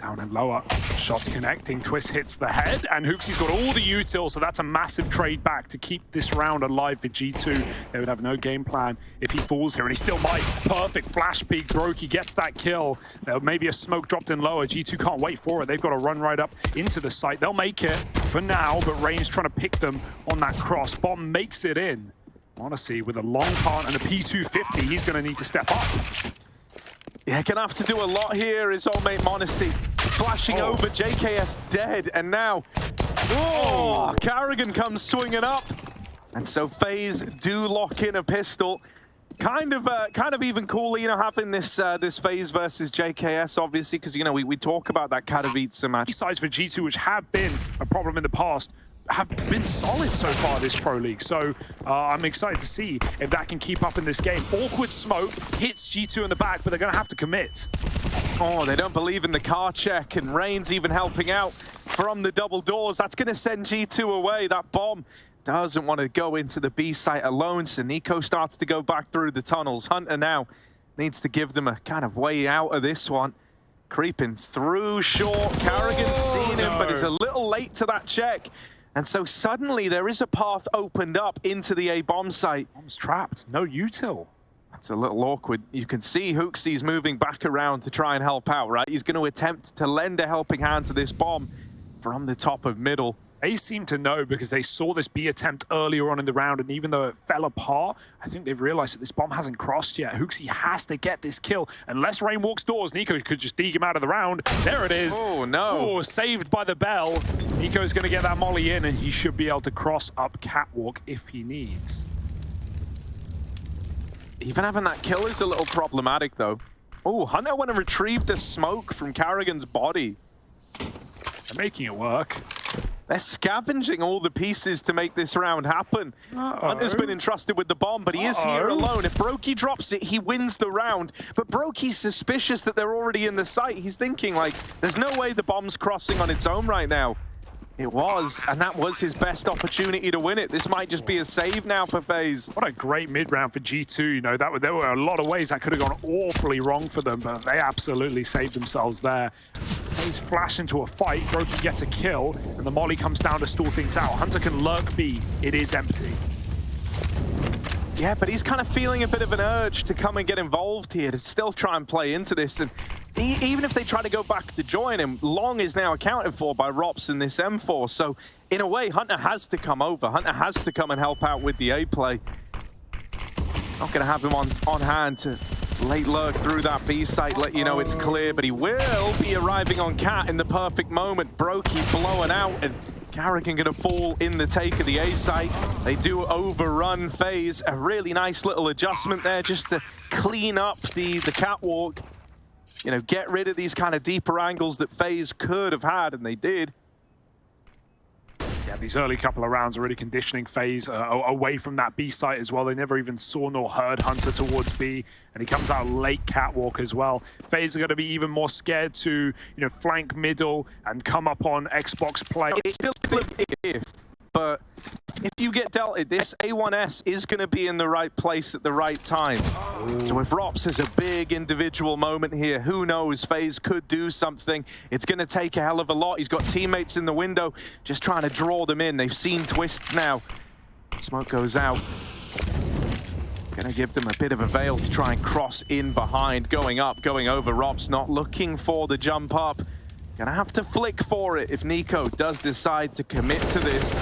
Down and lower. Shots connecting. Twist hits the head. And xantares got all the util, so that's a massive trade back to keep this round alive for G2. They would have no game plan if he falls here. And he still might. Perfect flash peek. Brokey gets that kill. Maybe a smoke dropped in lower. G2 can't wait for it. They've got to run right up into the site. They'll make it for now, but Rain's trying to pick them on that cross. Bomb makes it in. Honestly, with a long part and a P250, he's going to need to step up. Yeah, gonna have to do a lot here. His old mate Monacy flashing over, JKS dead, and now, Karrigan comes swinging up, and so FaZe do lock in a pistol. Kind of even cooler, you know, having this this FaZe versus JKS, obviously, because you know we talk about that Katowice match. Sides for G2, which have been a problem in the past, have been solid so far this Pro League. So I'm excited to see if that can keep up in this game. Awkward smoke hits G2 in the back, but they're going to have to commit. Oh, they don't believe in the car check, and Rain's even helping out from the double doors. That's going to send G2 away. That bomb doesn't want to go into the B site alone, so niko starts to go back through the tunnels. Hunter now needs to give them a kind of way out of this one. Creeping through short. Karrigan's seen him, but is a little late to that check. And so suddenly there is a path opened up into the A bomb site. Bomb's trapped, no util. That's a little awkward. You can see xantares moving back around to try and help out, right? He's going to attempt to lend a helping hand to this bomb from the top of middle. They seem to know because they saw this B attempt earlier on in the round, and even though it fell apart, I think they've realized that this bomb hasn't crossed yet. xantares has to get this kill. Unless Rain walks doors, niko could just dig him out of the round. There it is. Oh, no. Oh, saved by the bell. niko's going to get that molly in, and he should be able to cross up catwalk if he needs. Even having that kill is a little problematic, though. Oh, Hunter went and retrieved the smoke from Karrigan's body. They're making it work. They're scavenging all the pieces to make this round happen. Hunter's been entrusted with the bomb, but he is here alone. If Brokey drops it, he wins the round. But Brokey's suspicious that they're already in the site. He's thinking, like, there's no way the bomb's crossing on its own right now. It was, and that was his best opportunity to win it. This might just be a save now for FaZe. What a great mid-round for G2. You know, there were a lot of ways that could have gone awfully wrong for them, but they absolutely saved themselves there. FaZe flash into a fight. Brokey gets a kill, and the molly comes down to stall things out. Hunter can lurk B. It is empty. Yeah, but he's kind of feeling a bit of an urge to come and get involved here, to still try and play into this. And even if they try to go back to join him, Long is now accounted for by Rops in this M4. So in a way, Hunter has to come over. Hunter has to come and help out with the A play. Not going to have him on hand to late lurk through that B site, let you know it's clear, but he will be arriving on Cat in the perfect moment. Brokey blowing out, and Karrigan gonna fall in the take of the A site. They do overrun FaZe. A really nice little adjustment there just to clean up the catwalk. You know, get rid of these kind of deeper angles that FaZe could have had, and they did. Yeah, these early couple of rounds are really conditioning FaZe away from that B site as well. They never even saw nor heard Hunter towards B, and he comes out late catwalk as well. FaZe are going to be even more scared to, you know, flank middle and come up on Xbox play. It's still a big if, but if you get dealt it, this A1S is going to be in the right place at the right time. So if Rops has a big individual moment here, who knows? FaZe could do something. It's going to take a hell of a lot. He's got teammates in the window just trying to draw them in. They've seen twists now. Smoke goes out. Going to give them a bit of a veil to try and cross in behind. Going up, going over. Rops not looking for the jump up. Gonna have to flick for it if niko does decide to commit to this.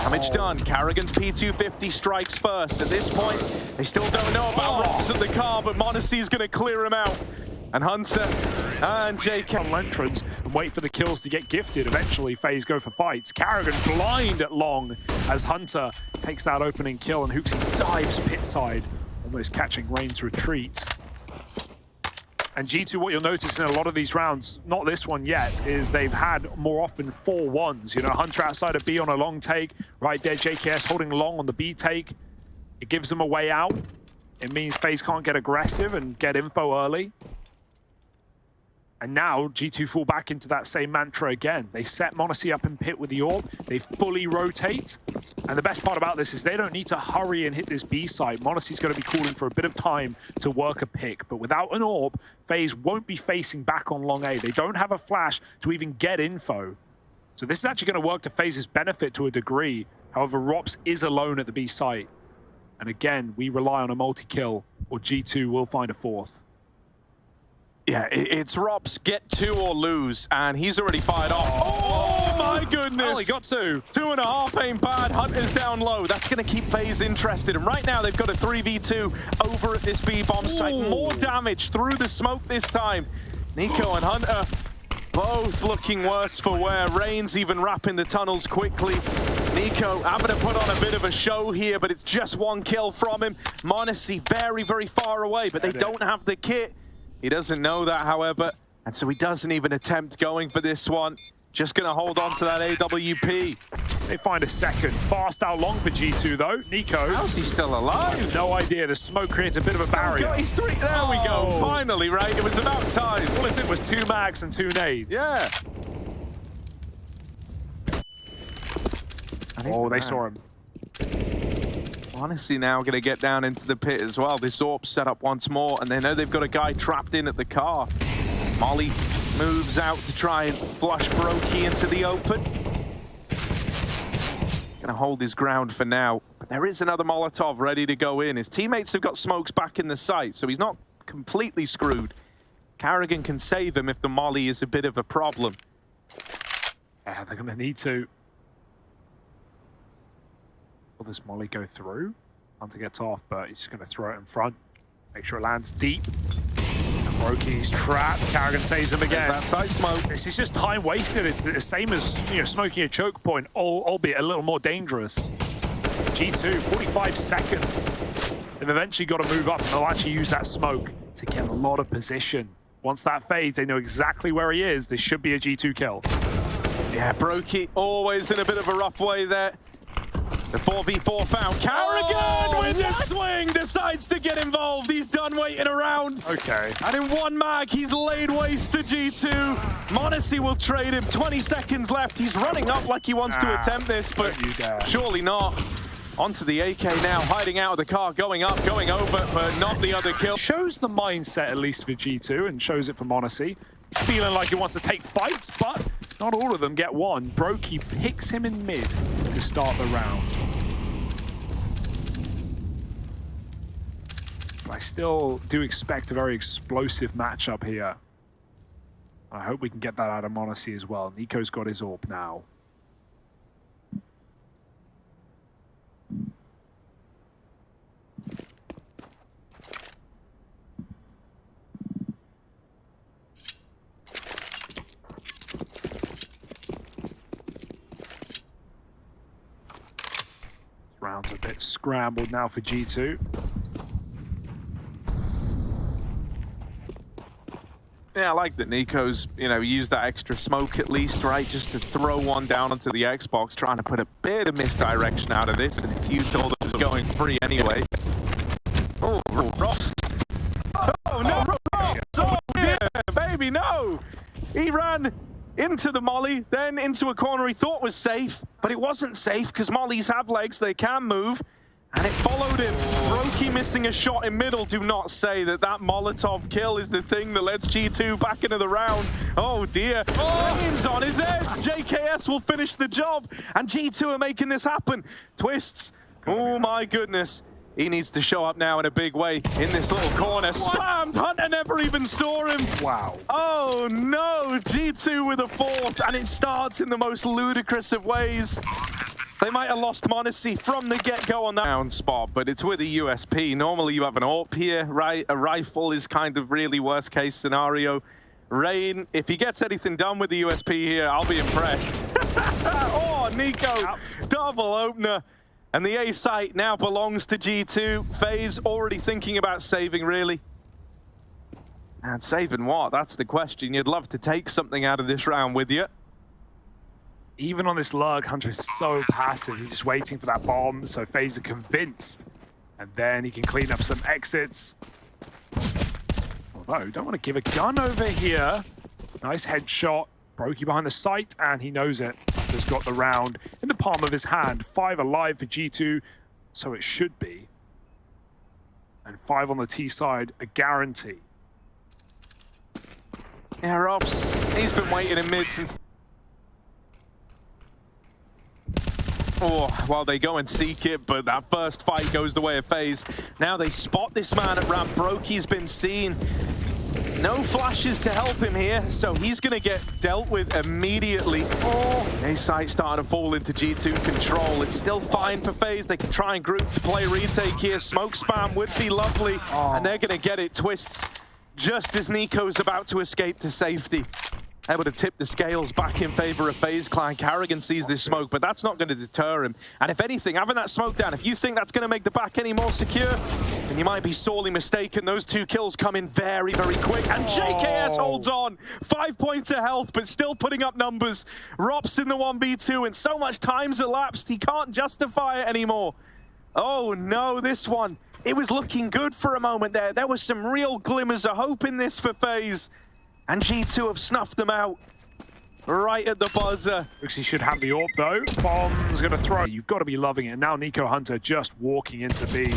Damage done. Karrigan's P250 strikes first. At this point, they still don't know about Rops at the car, but Monacy's gonna clear him out. And Hunter and JK entrance and wait for the kills to get gifted. Eventually, FaZe go for fights. Karrigan blind at Long as Hunter takes that opening kill, and xantares dives pit side, almost catching Rain's retreat. And G2, what you'll notice in a lot of these rounds, not this one yet, is they've had more often 4-1s. You know, Hunter outside of B on a long take, right there, JKS holding Long on the B take. It gives them a way out. It means FaZe can't get aggressive and get info early. And now G2 fall back into that same mantra again. They set Monacy up in pit with the orb. They fully rotate. And the best part about this is they don't need to hurry and hit this B site. Monacy's going to be calling for a bit of time to work a pick. But without an orb, FaZe won't be facing back on long A. They don't have a flash to even get info. So this is actually going to work to FaZe's benefit to a degree. However, Rops is alone at the B site. And again, we rely on a multi-kill, or G2 will find a fourth. Yeah, it's Rops, get 2 or lose, and he's already fired off. Oh my goodness! Oh, he got 2. 2.5 ain't bad. Hunter's down low. That's going to keep FaZe interested. And right now, they've got a 3v2 over at this B bomb site. More damage through the smoke this time. niko and Hunter both looking worse for wear. Rain's even wrapping the tunnels quickly. niko having to put on a bit of a show here, but it's just 1 kill from him. Monacy very, very far away, but they don't have the kit. He doesn't know that, however, and so he doesn't even attempt going for this one. Just going to hold on to that AWP. They find a second. Fast out long for G2, though. niko. How's he still alive? No idea. The smoke creates a bit of a barrier. He's 3. There we go. Finally, right? It was about time. All it took was 2 mags and 2 nades. Yeah. Oh, they saw him. Honestly, now going to get down into the pit as well. This AWP set up once more, and they know they've got a guy trapped in at the car. Molly moves out to try and flush Brokey into the open. Going to hold his ground for now. But there is another Molotov ready to go in. His teammates have got smokes back in the site, so he's not completely screwed. Carrigan can save him if the Molly is a bit of a problem. Yeah, they're going to need to. Will this Molly go through? Hunter gets off, but he's going to throw it in front. Make sure it lands deep. And Brokey's trapped. Carrigan saves him again. There's that side smoke. This is just time wasted. It's the same as smoking a choke point, albeit a little more dangerous. G2, 45 seconds. They've eventually got to move up, and they'll actually use that smoke to get a lot of position. Once that fades, they know exactly where he is. This should be a G2 kill. Yeah, Brokey always in a bit of a rough way there. The 4v4 found. Carrigan with the swing decides to get involved. He's done waiting around. Okay. And in 1 mag, he's laid waste to G2. Monacy will trade him. 20 seconds left. He's running up like he wants to attempt this, but surely not. Onto the AK now, hiding out of the car, going up, going over, but not the other kill. Shows the mindset, at least for G2, and shows it for Monacy. He's feeling like he wants to take fights, but not all of them get one. Brokey picks him in mid to start the round. But I still do expect a very explosive matchup here. I hope we can get that out of Monacy as well. niko's got his AWP now. Round's a bit scrambled now for G2. Yeah, I like that niko's, used that extra smoke at least, right? Just to throw one down onto the Xbox, trying to put a bit of misdirection out of this, and it's util that was going free anyway. Oh, Ross. Oh, no, Ross! Oh, yeah, baby, no! He ran into the Molly, then into a corner he thought was safe, but it wasn't safe because Mollies have legs, they can move, and it followed him. Brokey missing a shot in middle. Do not say that Molotov kill is the thing that lets G2 back into the round. Oh dear. Rain's on his edge. JKS will finish the job, and G2 are making this happen. Twists. Oh my goodness. He needs to show up now in a big way in this little corner. Spammed! Hunter never even saw him. Wow. Oh no! G2 with a fourth, and it starts in the most ludicrous of ways. They might have lost Monacy from the get-go on that down spot, but it's with a USP. Normally you have an AWP here, right? A rifle is kind of really worst-case scenario. Rain, if he gets anything done with the USP here, I'll be impressed. Oh, niko, double opener. And the A site now belongs to G2. FaZe already thinking about saving, really. And saving what? That's the question. You'd love to take something out of this round with you. Even on this lurk, Hunter is so passive. He's just waiting for that bomb, so FaZe are convinced. And then he can clean up some exits. Although, don't want to give a gun over here. Nice headshot. Brokey behind the sight, and he knows it. Has got the round in the palm of his hand. 5 alive for G2, so it should be. And 5 on the T side, a guarantee. Yeah, Robs, he's been waiting in mid since... Oh, well, they go and seek it, but that first fight goes the way of FaZe. Now they spot this man at ramp. Brokey's been seen. No flashes to help him here, so he's going to get dealt with immediately. Oh, his sight starting to fall into G2 control. It's still fine for FaZe. They can try and group to play retake here. Smoke spam would be lovely, and they're going to get it. Twists just as niko's about to escape to safety. Able to tip the scales back in favor of FaZe Clan. Karrigan sees this smoke, but that's not going to deter him. And if anything, having that smoke down, if you think that's going to make the back any more secure, then you might be sorely mistaken. Those 2 kills come in very, very quick. And JKS holds on. 5 points of health, but still putting up numbers. Rops in the 1v2, and so much time's elapsed, he can't justify it anymore. Oh no, this one. It was looking good for a moment there. There was some real glimmers of hope in this for FaZe. And G2 have snuffed them out right at the buzzer. Looks he should have the AWP though. Bomb's gonna throw. You've got to be loving it. Now niko Hunter just walking into B.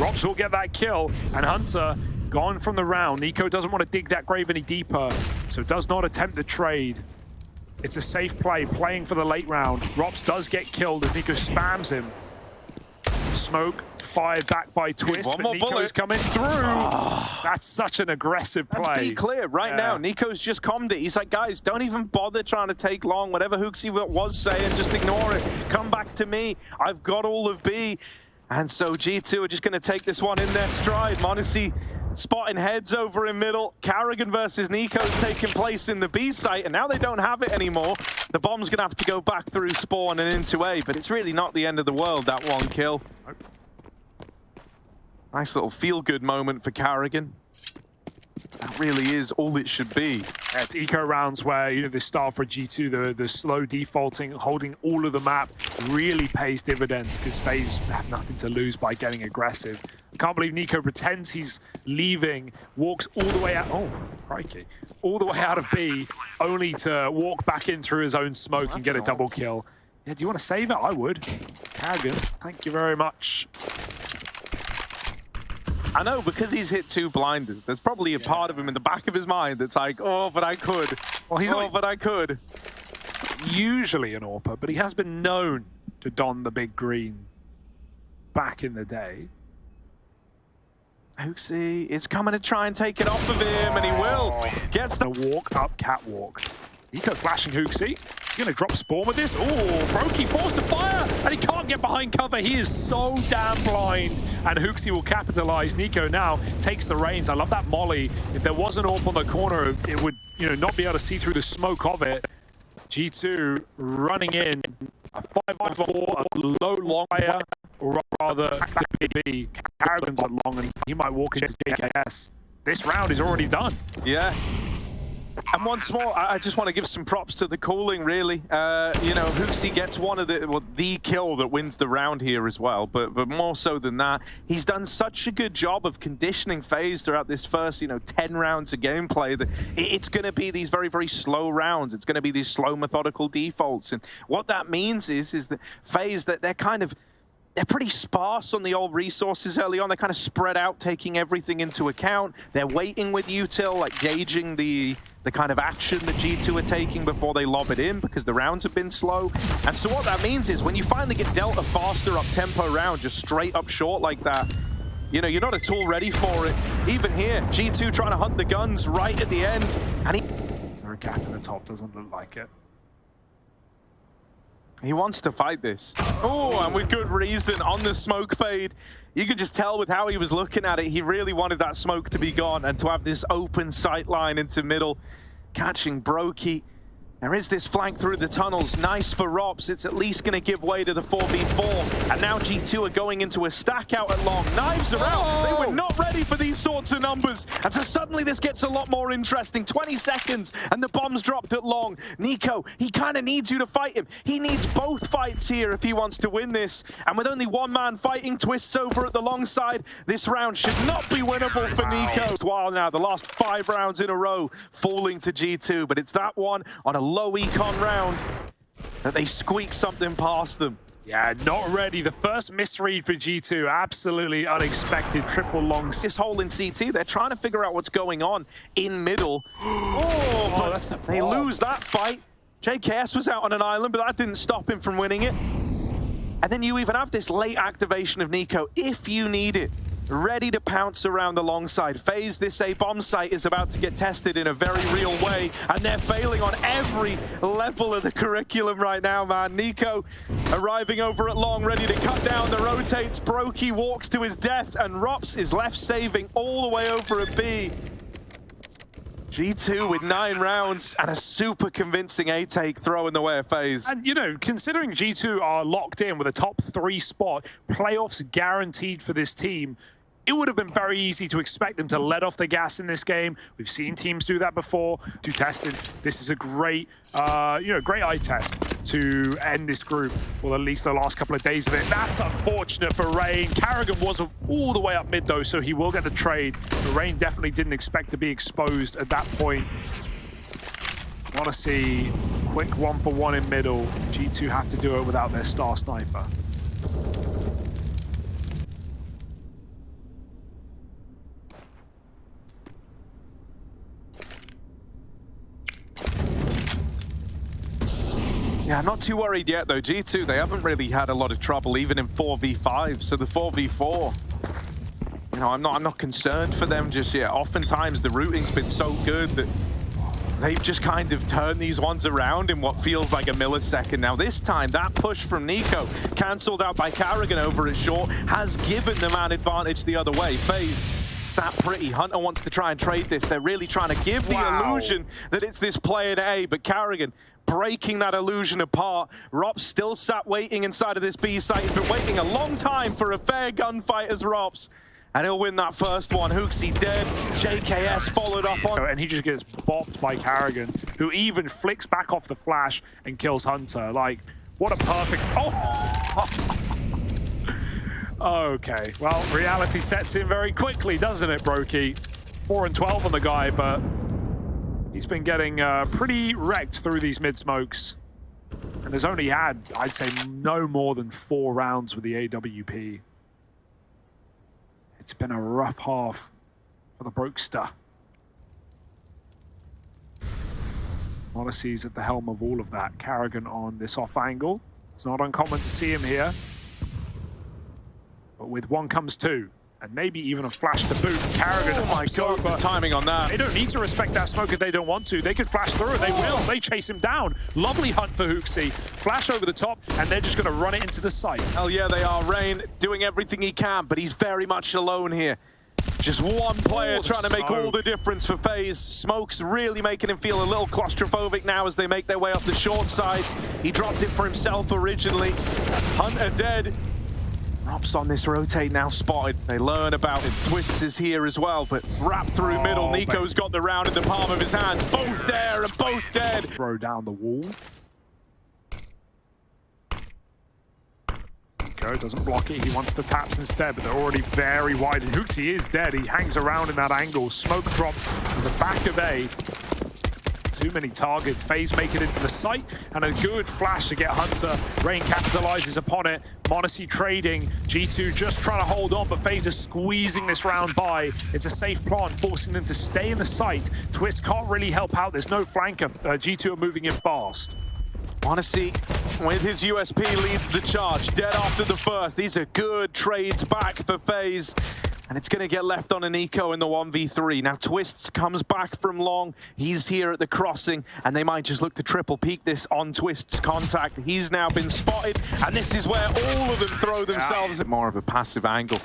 Rops will get that kill, and Hunter gone from the round. niko doesn't want to dig that grave any deeper, so does not attempt the trade. It's a safe play, playing for the late round. Rops does get killed as niko spams him. Smoke fired back by Twist, but niko's coming through. That's such an aggressive play. Let's be clear, right now, niko's just calmed it. He's like, guys, don't even bother trying to take long. Whatever hoxi was saying, just ignore it. Come back to me. I've got all of B. And so G2 are just going to take this one in their stride. m0NESY spotting heads over in middle. Karrigan versus niko's taking place in the B site, and now they don't have it anymore. The bomb's going to have to go back through spawn and into A, but it's really not the end of the world, that one kill. Nice little feel-good moment for Karrigan. That really is all it should be. Yeah, it's eco rounds where, you know, the style for G2, the slow defaulting, holding all of the map really pays dividends because FaZe have nothing to lose by getting aggressive. I can't believe niko pretends he's leaving, walks all the way out. Oh, crikey. All the way out of B, only to walk back in through his own smoke and get a double kill. Yeah, do you want to save it? I would. Karrigan, thank you very much. I know, because he's hit 2 blinders, there's probably a part of him in the back of his mind that's like, oh, but I could. Well, he's not, but I could. Usually an AWPer, but he has been known to don the big green back in the day. hoxi is coming to try and take it off of him, and he will. Gets the walk up catwalk. niko flashing hoxi. He's going to drop spawn with this. Oh, Brokey forced to fire, and he can't get behind cover. He is so damn blind, and hoxi will capitalize. niko now takes the reins. I love that molly. If there was an AWP on the corner, it would, you know, not be able to see through the smoke of it. G2 running in a 5-4, a low long player, or rather active B. Karrigan's a long, and he might walk into JKS. This round is already done. Yeah. And once more, I just want to give some props to the calling, really. You know, hoxi gets one of the kill that wins the round here as well. But more so than that, he's done such a good job of conditioning FaZe throughout this first, 10 rounds of gameplay that it's going to be these very, very slow rounds. It's going to be these slow, methodical defaults. And what that means is that FaZe, that they're pretty sparse on the old resources early on. They're kind of spread out, taking everything into account. They're waiting with util, like gauging the kind of action that G2 are taking before they lob it in, because the rounds have been slow. And so what that means is when you finally get dealt a faster up-tempo round, just straight up short like that, you know, you're not at all ready for it. Even here, G2 trying to hunt the guns right at the end. And is there a gap in the top? Doesn't look like it. He wants to fight this. Oh, and with good reason on the smoke fade. You could just tell with how he was looking at it, he really wanted that smoke to be gone and to have this open sight line into middle. Catching Brokey. There is this flank through the tunnels. Nice for Rops. It's at least going to give way to the 4v4. And now G2 are going into a stack out at long. Knives are out. They were not not ready for these sorts of numbers. And so suddenly this gets a lot more interesting. 20 seconds and the bomb's dropped at long. niko, he kind of needs you to fight him. He needs both fights here if he wants to win this. And with only one man fighting, Twist's over at the long side. This round should not be winnable for niko. While now, the last 5 rounds in a row falling to G2, but it's that one on a low econ round that they squeak something past them. Yeah, not ready. The first misread for G2, absolutely unexpected. Triple long. This hole in CT, they're trying to figure out what's going on in middle. But that's the they lose that fight. JKS was out on an island, but that didn't stop him from winning it. And then you even have this late activation of niko, if you need it, ready to pounce around the long side. FaZe, this A bomb site is about to get tested in a very real way, and they're failing on every level of the curriculum right now, man. niko arriving over at long, ready to cut down the rotates. Brokey walks to his death, and Rops is left saving all the way over at B. G2 with 9 rounds and a super convincing A-take throw in the way of FaZe. And, you know, considering G2 are locked in with a top 3 spot, playoffs guaranteed for this team, it would have been very easy to expect them to let off the gas in this game. We've seen teams do that before. To tested, this is a great, great eye test to end this group, or at least the last couple of days of it. That's unfortunate for Rain. Karrigan was all the way up mid though, so he will get the trade. But Rain definitely didn't expect to be exposed at that point. Want to see quick 1-for-1 in middle. G2 have to do it without their star sniper. Yeah, I'm not too worried yet, though. G2, they haven't really had a lot of trouble, even in 4v5. So the 4v4, you know, I'm not concerned for them just yet. Oftentimes, the routing's been so good that they've just kind of turned these ones around in what feels like a millisecond. Now, this time, that push from niko, cancelled out by Karrigan over at short, has given the man advantage the other way. FaZe sat pretty. Hunter wants to try and trade this. They're really trying to give the illusion that it's this play at A, but Karrigan breaking that illusion apart. Rops still sat waiting inside of this B site. He's been waiting a long time for a fair gunfight as Rops. And he'll win that first one. Hooksie dead. JKS followed up on. And he just gets bopped by Karrigan, who even flicks back off the flash and kills Hunter. Like, what a perfect... Oh! Okay, well, reality sets in very quickly, doesn't it, Brokey? 4 and 12 on the guy, but he's been getting pretty wrecked through these mid-smokes. And has only had, I'd say, no more than 4 rounds with the AWP. It's been a rough half for the Brokester. Odyssey's at the helm of all of that. Karrigan on this off angle. It's not uncommon to see him here. But with one comes two. And maybe even a flash to boot. Karrigan, oh my god, the timing on that. They don't need to respect that smoke if they don't want to. They can flash through it, they will. They chase him down. Lovely hunt for Hooksie. Flash over the top, and they're just gonna run it into the site. Hell yeah, they are. Rain doing everything he can, but he's very much alone here. Just one player trying to make all the difference for FaZe. Smoke's really making him feel a little claustrophobic now as they make their way up the short side. He dropped it for himself originally. Hunter dead. Rops on this rotate now spotted. They learn about it. Twists is here as well, but wrapped through middle. niko's got the round in the palm of his hands. Both there and both dead. Throw down the wall. niko doesn't block it. He wants the taps instead, but they're already very wide. And Hooksie is dead. He hangs around in that angle. Smoke drop from the back of A. Too many targets. FaZe make it into the site, and a good flash to get Hunter. Rain capitalizes upon it. Monacy trading. G2 just trying to hold on, but FaZe is squeezing this round by. It's a safe plant, forcing them to stay in the site. Twist can't really help out. There's no flanker. G2 are moving in fast. Monacy, with his USP, leads the charge. Dead after the first. These are good trades back for FaZe. And it's going to get left on a niko in the 1v3. Now Twists comes back from long. He's here at the crossing, and they might just look to triple peek this on Twists' contact. He's now been spotted, and this is where all of them throw themselves at more of a passive angle.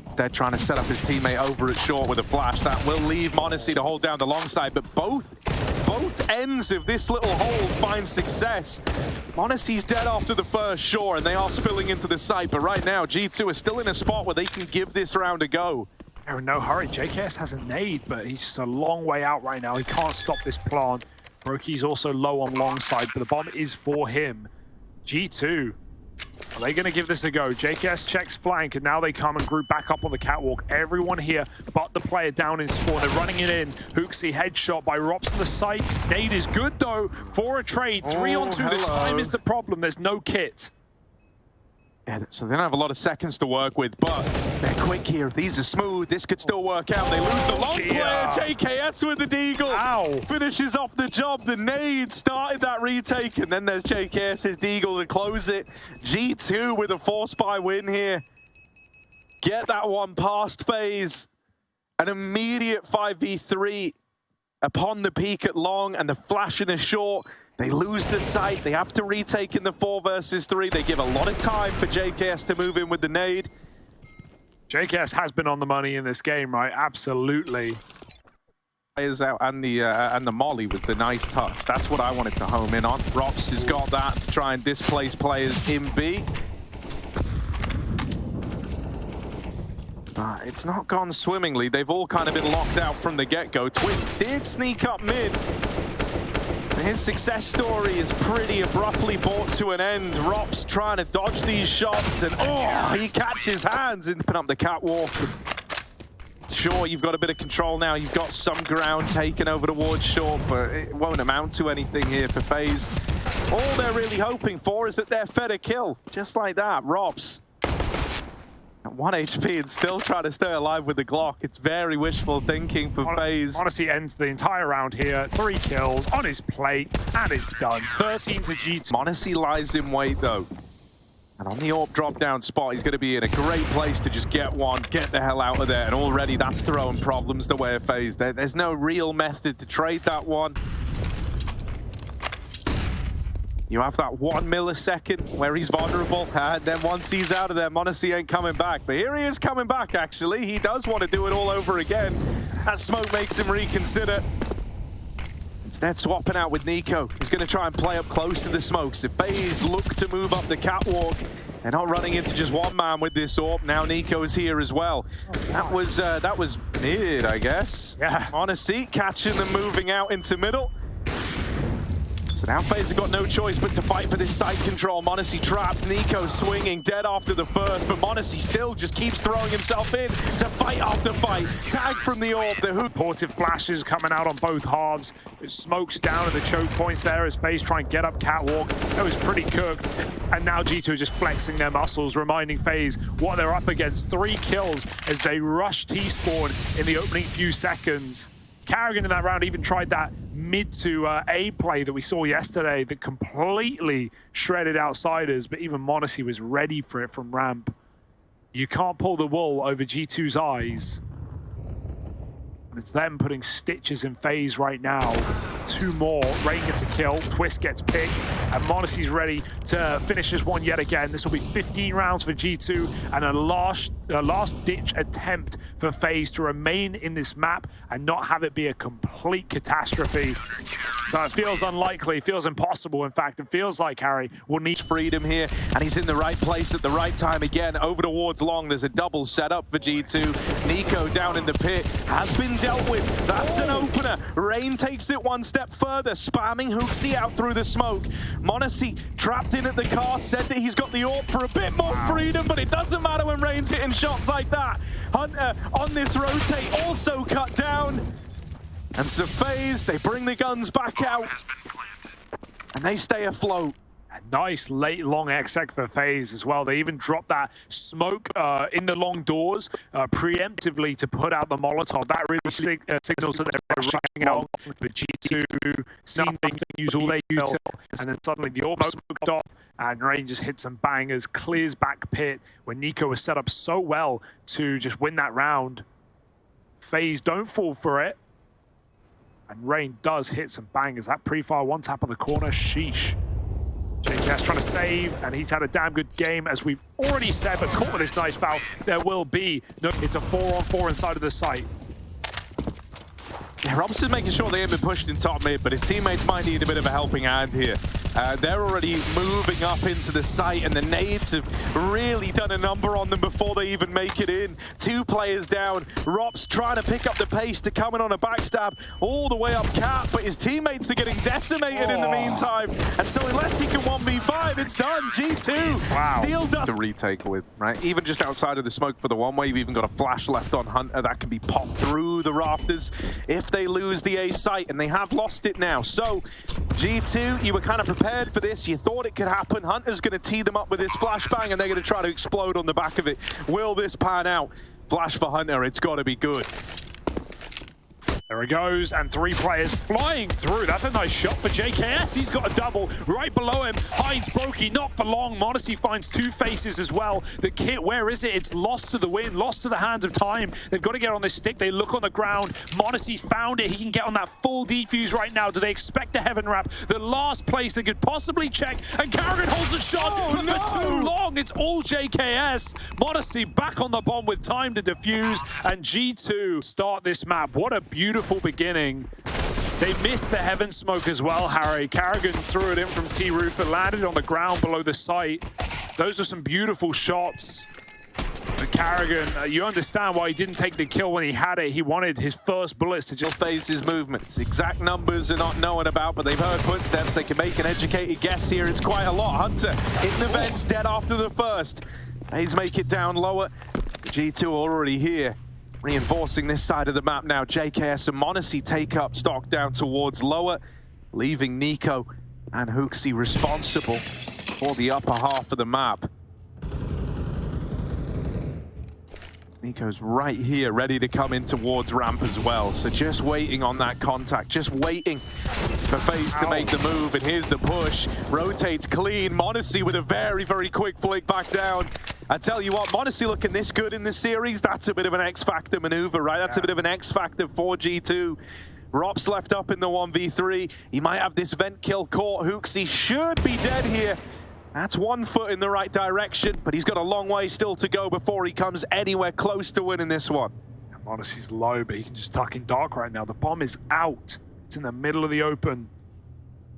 Instead, trying to set up his teammate over at short with a flash. That will leave Monacy to hold down the long side, but both ends of this little hole find success. Monacy's dead after the first, and they are spilling into the site, but right now, G2 is still in a spot where they can give this round a go. They're in no hurry. JKS has a nade, but he's just a long way out right now. He can't stop this plant. Roki's also low on long side, but the bomb is for him. G2. Are they going to give this a go? JKS checks flank, and now they come and group back up on the catwalk. Everyone here but the player down in spawn. They're running it in. Hooksy headshot by Rops on the site. Nade is good, though, for a trade. 3-on-2. The time is the problem. There's no kit. Yeah, so they don't have a lot of seconds to work with, but they're quick here. These are smooth. This could still work out. They lose the long player. JKS with the deagle. Ow. Finishes off the job. The nade started that retake, and then there's JKS's deagle to close it. G2 with a 4-spy win here. Get that one past FaZe. An immediate 5v3 upon the peak at long, and the flash in a short. They lose the site. They have to retake in the 4 versus 3. They give a lot of time for JKS to move in with the nade. JKS has been on the money in this game, right? Absolutely. Players out, and the molly was the nice touch. That's what I wanted to home in on. Rops has got that to try and displace players in B. It's not gone swimmingly. They've all kind of been locked out from the get-go. Twist did sneak up mid. His success story is pretty abruptly brought to an end. Rops trying to dodge these shots, and he catches hands and put up the catwalk. Sure, you've got a bit of control now. You've got some ground taken over towards short, but it won't amount to anything here for FaZe. All they're really hoping for is that they're fed a kill. Just like that, Rops. At 1 HP and still trying to stay alive with the Glock. It's very wishful thinking for FaZe. Honestly, ends the entire round here. 3 kills on his plate, and it's done. 13 to G2. Monacy lies in wait, though. And on the AWP drop-down spot, he's going to be in a great place to just get one, get the hell out of there. And already that's throwing problems the way of FaZe. There's no real method to trade that one. You have that 1 millisecond where he's vulnerable, and then once he's out of there, Monacy ain't coming back. But here he is coming back, actually. He does want to do it all over again. That smoke makes him reconsider. Instead, swapping out with niko. He's going to try and play up close to the smokes. If FaZe look to move up the catwalk, they're not running into just one man with this AWP. Now niko is here as well. That was mid, I guess. Yeah. Monacy catching them moving out into middle. So now FaZe have got no choice but to fight for this side control. Monacy trapped, niko swinging, dead after the first, but Monacy still just keeps throwing himself in to fight after fight. Tag from the AWP, the hook. Portive flashes coming out on both halves. It smokes down at the choke points there as FaZe try and get up catwalk. That was pretty cooked. And now G2 is just flexing their muscles, reminding FaZe what they're up against. 3 kills as they rush T-spawn in the opening few seconds. Carrigan in that round even tried that mid to A play that we saw yesterday that completely shredded outsiders, but even Monacy was ready for it from ramp. You can't pull the wool over G2's eyes. And it's them putting stitches in FaZe right now. 2 more. Rain gets a kill. Twist gets picked. And Monacy's ready to finish this one yet again. This will be 15 rounds for G2 and a last-ditch attempt for FaZe to remain in this map and not have it be a complete catastrophe. So it feels unlikely. It feels impossible. In fact, it feels like Harry will need freedom here. And he's in the right place at the right time again. Over towards long. There's a double setup for G2. niko down in the pit has been dealt with. That's an opener. Rain takes it one step further, spamming Hooksy out through the smoke. Monacy trapped in at the car, said that he's got the AWP for a bit more freedom, but it doesn't matter when Rain's hitting shots like that. Hunter on this rotate also cut down. And so FaZe, they bring the guns back out and they stay afloat. A nice late long exec for FaZe as well. They even dropped that smoke in the long doors preemptively to put out the Molotov. That really signals that they're rushing out. But G2 seeing they use all their util, and then suddenly the AWP smoked off, and Rain just hits some bangers, clears back pit when niko was set up so well to just win that round. FaZe don't fall for it, and Rain does hit some bangers. That pre-fire one tap on the corner, sheesh. JKS trying to save, and he's had a damn good game, as we've already said, but caught with this nice foul, there will be. No, it's a 4-on-4 inside of the site. Yeah, Robson's making sure they haven't been pushed in top mid, but his teammates might need a bit of a helping hand here. They're already moving up into the site, and the nades have really done a number on them before they even make it in. 2 players down. Rop's trying to pick up the pace to come in on a backstab all the way up cap, but his teammates are getting decimated in the meantime. And so unless he can 1v5, it's done. G2 steeled up to retake with, right? Even just outside of the smoke for the one-way, you've even got a flash left on Hunter that can be popped through the rafters if they lose the A site, and they have lost it now. So G2, you were kind of prepared for this. You thought it could happen. Hunter's going to tee them up with this flashbang, and they're going to try to explode on the back of it. Will this pan out? Flash for Hunter, it's got to be good. There he goes, and 3 players flying through. That's a nice shot for JKS. He's got a double right below him. Hides Brokey, not for long. Modesty finds 2 faces as well. The kit, where is it? It's lost to the wind, lost to the hands of time. They've got to get on this stick. They look on the ground. Modesty's found it. He can get on that full defuse right now. Do they expect the heaven wrap? The last place they could possibly check, and Carrigan holds a shot, but for too long. It's all JKS. Modesty back on the bomb with time to defuse, and G2 start this map. What a beautiful beginning. They missed the heaven smoke as well, Harry. Carrigan threw it in from T-Roof. It landed on the ground below the site. Those are some beautiful shots. But Carrigan, you understand why he didn't take the kill when he had it. He wanted his first bullets to just phase his movements. Exact numbers are not known about, but they've heard footsteps. They can make an educated guess here. It's quite a lot. Hunter in the vents, dead after the first. FaZe make it down lower. G2 already here, reinforcing this side of the map now. JKS and Monacy take up stock down towards lower, leaving niko and hoxie responsible for the upper half of the map. niko's right here, ready to come in towards ramp as well. So just waiting on that contact, just waiting for FaZe to make the move. And here's the push. Rotates clean. Monacy with a very, very quick flick back down. I tell you what, Monacy looking this good in this series, that's a bit of an X-Factor maneuver, right? That's a bit of an X-Factor for G2. Rop's left up in the 1v3. He might have this vent kill caught. hoxie should be dead here. That's 1 foot in the right direction, but he's got a long way still to go before he comes anywhere close to winning this one. Monacy's low, but he can just tuck in dark right now. The bomb is out. It's in the middle of the open.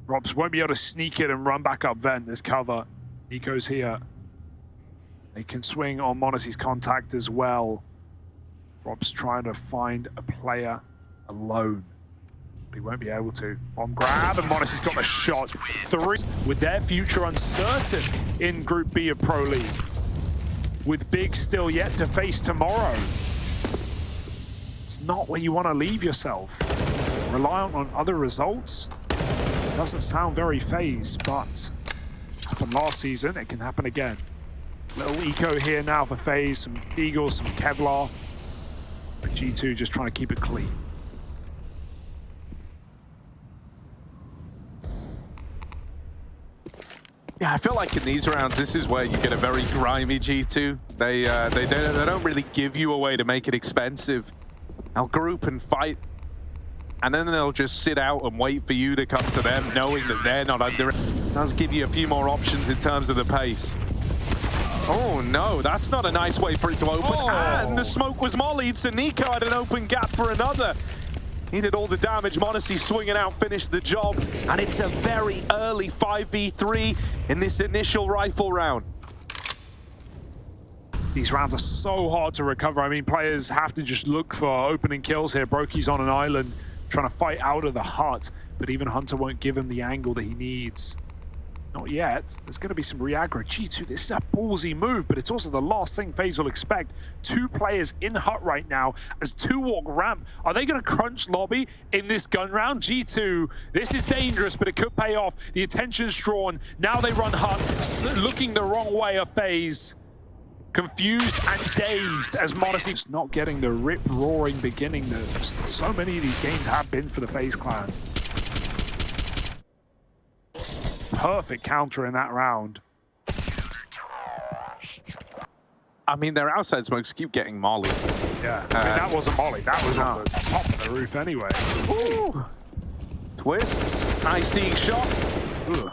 Robs won't be able to sneak it and run back up vent. There's cover. niko's here. They can swing on Monacy's contact as well. Rob's trying to find a player alone. He won't be able to. Bomb grab, and Monacy's got the shot. 3 with their future uncertain in Group B of Pro League. With Big still yet to face tomorrow. It's not where you want to leave yourself. Reliant on other results. Doesn't sound very FaZe, but happened last season, it can happen again. Little eco here now for FaZe, some Eagles, some Kevlar. But G2 just trying to keep it clean. Yeah, I feel like in these rounds, this is where you get a very grimy G2. They don't really give you a way to make it expensive. They'll group and fight, and then they'll just sit out and wait for you to come to them, knowing that they're not under it. It does give you a few more options in terms of the pace. Oh no, that's not a nice way for it to open. And the smoke was mollied, so niko had an open gap for another. He did all the damage. Monacy swinging out, finished the job. And it's a very early 5v3 in this initial rifle round. These rounds are so hard to recover. I mean, players have to just look for opening kills here. Brokey's on an island trying to fight out of the hut, but even Hunter won't give him the angle that he needs. Not yet. There's going to be some re-aggro. G2, this is a ballsy move, but it's also the last thing FaZe will expect. 2 players in hut right now as 2 walk ramp. Are they going to crunch lobby in this gun round? G2, this is dangerous, but it could pay off. The attention's drawn. Now they run hut, looking the wrong way of FaZe. Confused and dazed as Monacy's not getting the rip-roaring beginning that so many of these games have been for the FaZe Clan. Perfect counter in that round. I mean, their outside smokes keep getting molly. Yeah, I mean, that wasn't molly. That was on the top of the roof anyway. Ooh. Twists, nice deep shot.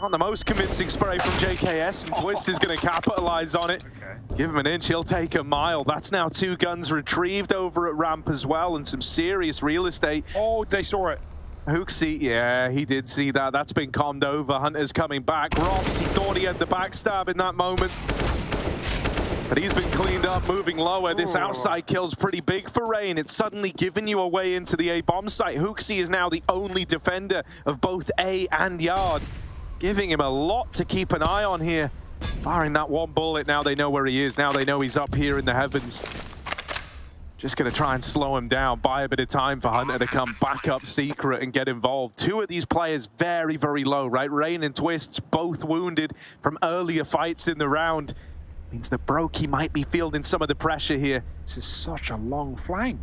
Not the most convincing spray from JKS, and Twist is going to capitalize on it. Okay. Give him an inch, he'll take a mile. That's now 2 guns retrieved over at ramp as well, and some serious real estate. Oh, they saw it. Hooksy, yeah, he did see that. That's been conned over. Hunter's coming back. Robs, he thought he had the backstab in that moment. But he's been cleaned up, moving lower. This outside kill's pretty big for Rain. It's suddenly given you a way into the A bomb site. Hooksy is now the only defender of both A and Yard, giving him a lot to keep an eye on here. Firing that one bullet, now they know where he is. Now they know he's up here in the heavens. Just going to try and slow him down, buy a bit of time for Hunter to come back up secret and get involved. Two of these players very, very low, right? Rain and Twists both wounded from earlier fights in the round. Means that Brokey might be fielding some of the pressure here. This is such a long flank.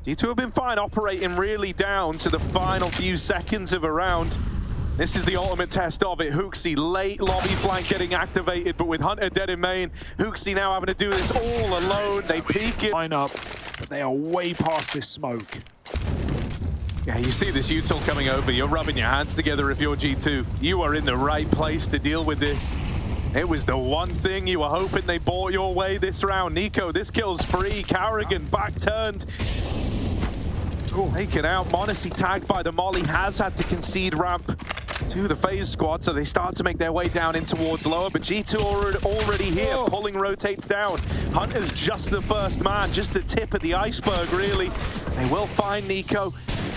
G2 have been fine operating really down to the final few seconds of a round. This is the ultimate test of it. Hooksy, late lobby flank getting activated, but with Hunter dead in main, Hooksy now having to do this all alone. They peek it. Line up, but they are way past this smoke. Yeah, you see this util coming over. You're rubbing your hands together if you're G2. You are in the right place to deal with this. It was the one thing you were hoping they brought your way this round. niko, this kill's free. Carrigan back turned. Taken out. Monacy tagged by the molly, has had to concede ramp to the FaZe squad, so they start to make their way down in towards lower, but G2 already here. Pulling rotates down. Hunter's just the first man, just the tip of the iceberg, really. They will find niko.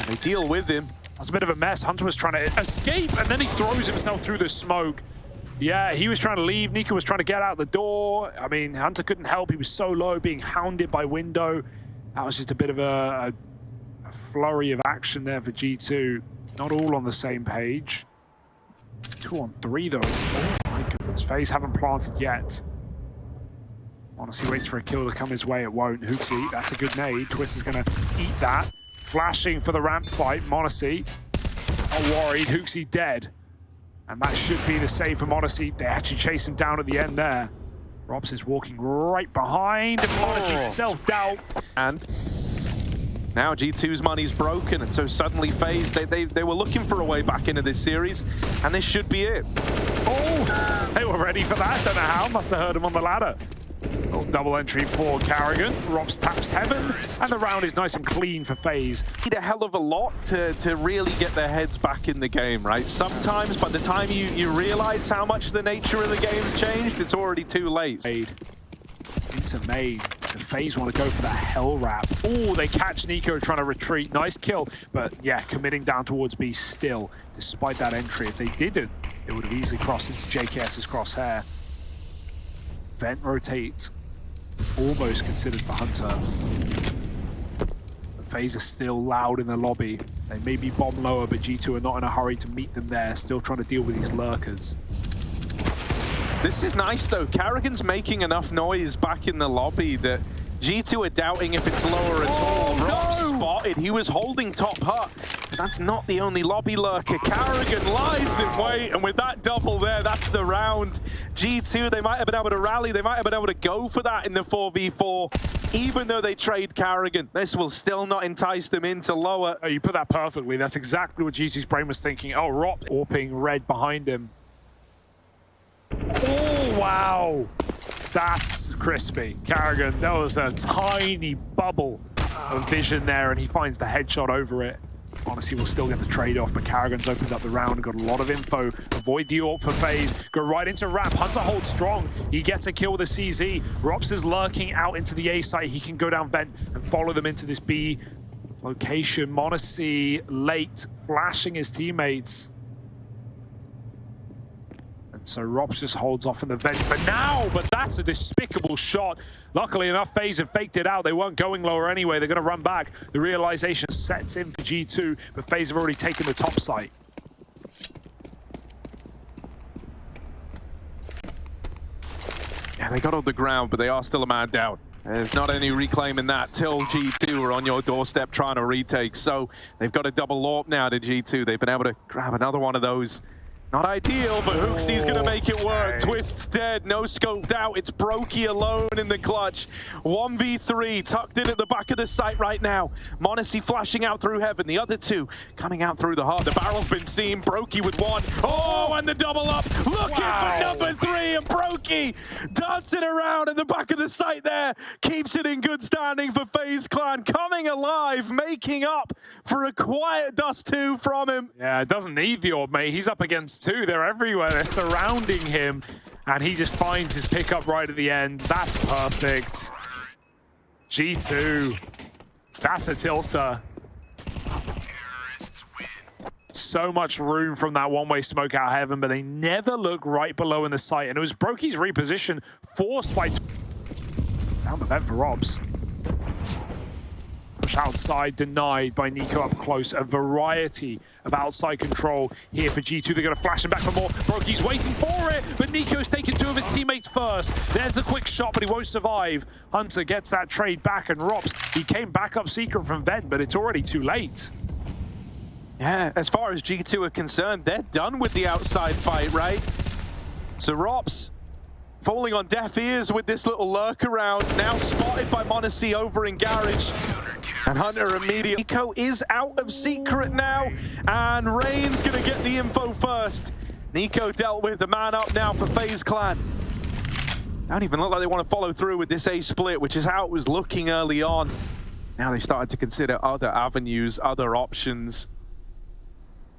They deal with him. That's a bit of a mess. Hunter was trying to escape, and then he throws himself through the smoke. Yeah, he was trying to leave. niko was trying to get out the door. I mean, Hunter couldn't help. He was so low, being hounded by window. That was just a bit of a flurry of action there for G2. Not all on the same page. 2 on 3 though. Oh my goodness. FaZe haven't planted yet. Honestly, waits for a kill to come his way. It won't. Hooksy, that's a good nade. Twist is going to eat that. Flashing for the ramp fight. Monacy, not worried. Hooksy dead. And that should be the save for Monacy. They actually chase him down at the end there. Robson's walking right behind. And Monacy's self-doubt. And now G2's money's broken, and so suddenly FaZe, they were looking for a way back into this series, and this should be it. Oh, they were ready for that. Don't know how. Must have heard him on the ladder. Oh, double entry for Carrigan. Robs taps heaven, and the round is nice and clean for FaZe. Need a hell of a lot to really get their heads back in the game, right? Sometimes by the time you realize how much the nature of the game's changed, it's already too late. Into main. The FaZe want to go for that hell wrap. Oh, they catch niko trying to retreat. Nice kill, but yeah, committing down towards B still, despite that entry. If they didn't, it would have easily crossed into JKS's crosshair. Vent rotate, almost considered for Hunter. The FaZe are still loud in the lobby. They may be bomb lower, but G2 are not in a hurry to meet them there. Still trying to deal with these lurkers. This is nice though. Carrigan's making enough noise back in the lobby that G2 are doubting if it's lower at all. Rob spotted. He was holding top hut. But that's not the only lobby lurker. Carrigan lies in wait, and with that double there, that's the round. G2, they might have been able to rally. They might have been able to go for that in the 4v4. Even though they trade Carrigan, this will still not entice them into lower. Oh, you put that perfectly. That's exactly what G2's brain was thinking. Oh, Rob warping red behind him. Oh, wow. That's crispy. Carrigan, that was a tiny bubble of vision there, and he finds the headshot over it. Honestly, we'll still get the trade-off, but Carrigan's opened up the round and got a lot of info. Avoid the AWP for FaZe. Go right into ramp. Hunter holds strong. He gets a kill with a CZ. Rops is lurking out into the A site. He can go down vent and follow them into this B location. Monacy late, flashing his teammates. So Robs just holds off in the vent for now, but that's a despicable shot. Luckily enough, FaZe have faked it out. They weren't going lower anyway. They're going to run back. The realization sets in for G2, but FaZe have already taken the top site. Yeah, they got on the ground, but they are still a man down. There's not any reclaiming that till G2 are on your doorstep trying to retake. So they've got a double AWP now to G2. They've been able to grab another one of those. Not ideal, but hooksy's gonna make it work. Twist's dead, no scoped out. It's Brokey alone in the clutch. 1v3 tucked in at the back of the site right now. Monacy flashing out through heaven. The other two coming out through the heart. The barrel's been seen. Brokey with one. Oh, and the double up. Looking for number 3, and Brokey dancing around at the back of the site there. Keeps it in good standing for FaZe Clan. Coming alive, making up for a quiet dust 2 from him. Yeah, it doesn't need the orb, mate. He's up against 2. They're everywhere. They're surrounding him. And he just finds his pickup right at the end. That's perfect. G2. That's a tilter. So much room from that one-way smoke out heaven, but they never look right below in the sight. And it was Brokey's reposition forced by... Down the vent for Robs. Push outside, denied by niko up close. A variety of outside control here for G2. They're going to flash him back for more. Brokey's waiting for it, but niko's taken 2 of his teammates first. There's the quick shot, but he won't survive. Hunter gets that trade back, and Robs, he came back up secret from vent, but it's already too late. Yeah, as far as G2 are concerned, they're done with the outside fight, right? So Robs falling on deaf ears with this little lurk around, now spotted by Monacy over in Garage. And Hunter immediately. niko is out of secret now, and Rain's gonna get the info first. niko dealt with, the man up now for FaZe Clan. Don't even look like they want to follow through with this A split, which is how it was looking early on. Now they've started to consider other avenues, other options.